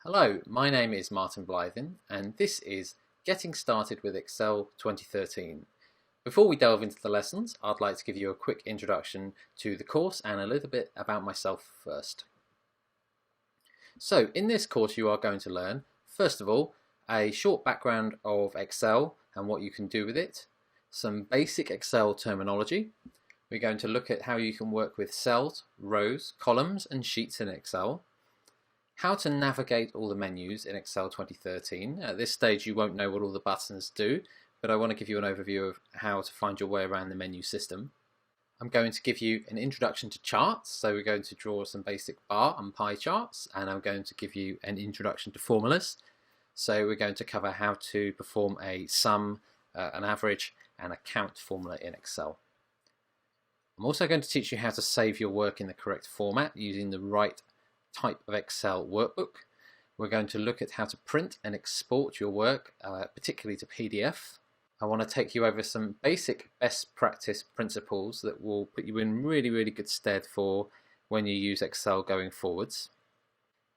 Hello, my name is Martin Blythen and this is Getting Started with Excel 2013. Before we delve into the lessons, I'd like to give you a quick introduction to the course and a little bit about myself first. So in this course you are going to learn, first of all, a short background of Excel and what you can do with it, some basic Excel terminology. We're going to look at how you can work with cells, rows, columns and sheets in Excel. How to navigate all the menus in Excel 2013. At this stage you won't know what all the buttons do, but I want to give you an overview of how to find your way around the menu system. I'm going to give you an introduction to charts, so we're going to draw some basic bar and pie charts, and I'm going to give you an introduction to formulas. So we're going to cover how to perform a sum, an average and a count formula in Excel. I'm also going to teach you how to save your work in the correct format using the right type of Excel workbook. We're going to look at how to print and export your work, particularly to PDF. I want to take you over some basic best practice principles that will put you in really good stead for when you use Excel going forwards.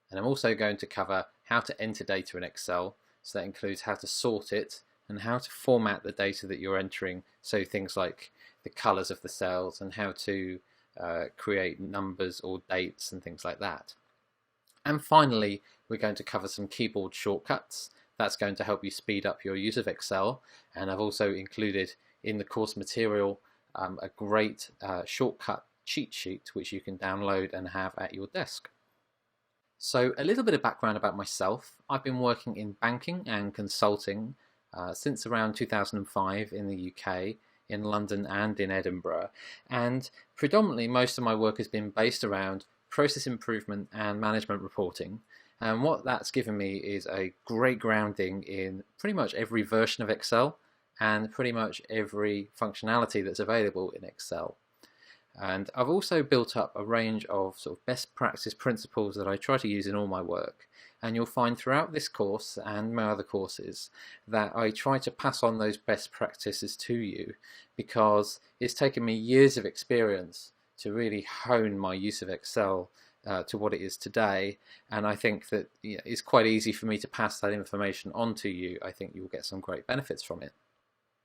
And I'm also going to cover how to enter data in Excel, so that includes how to sort it and how to format the data that you're entering, so things like the colors of the cells and how to create numbers or dates and things like that. And finally, we're going to cover some keyboard shortcuts. That's going to help you speed up your use of Excel. And I've also included in the course material a great shortcut cheat sheet which you can download and have at your desk. So a little bit of background about myself. I've been working in banking and consulting since around 2005 in the UK, in London and in Edinburgh. And predominantly most of my work has been based around process improvement and management reporting, and what that's given me is a great grounding in pretty much every version of Excel and pretty much every functionality that's available in Excel. And I've also built up a range of sort of best practice principles that I try to use in all my work, and you'll find throughout this course and my other courses that I try to pass on those best practices to you, because it's taken me years of experience to really hone my use of Excel to what it is today, and I think that it's quite easy for me to pass that information on to you. I think you'll get some great benefits from it.